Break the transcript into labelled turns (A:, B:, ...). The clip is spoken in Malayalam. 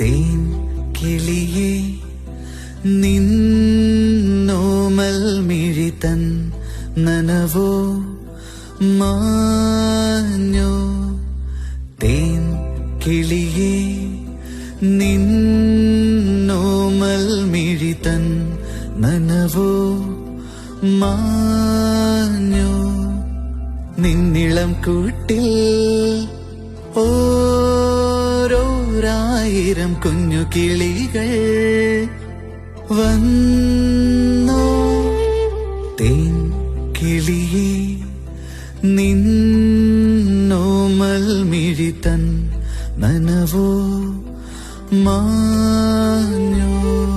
A: തേൻ കിളിയേ നിന്നോമൽ മിഴിതൻ നനവോ മാഞ്ഞോ. തേൻ കിളിയേ നിന്നോമൽ മിഴിതൻ നനവോ മാഞ്ഞോ. നിന്നിളം കൂട്ടിൽ ഓരോരായിരം കുഞ്ഞു കിളികൾ വന്നോ. തേൻ കിളിയേ നിന്നോമൽ മിഴിതൻ നനവോ മാഞ്ഞോ.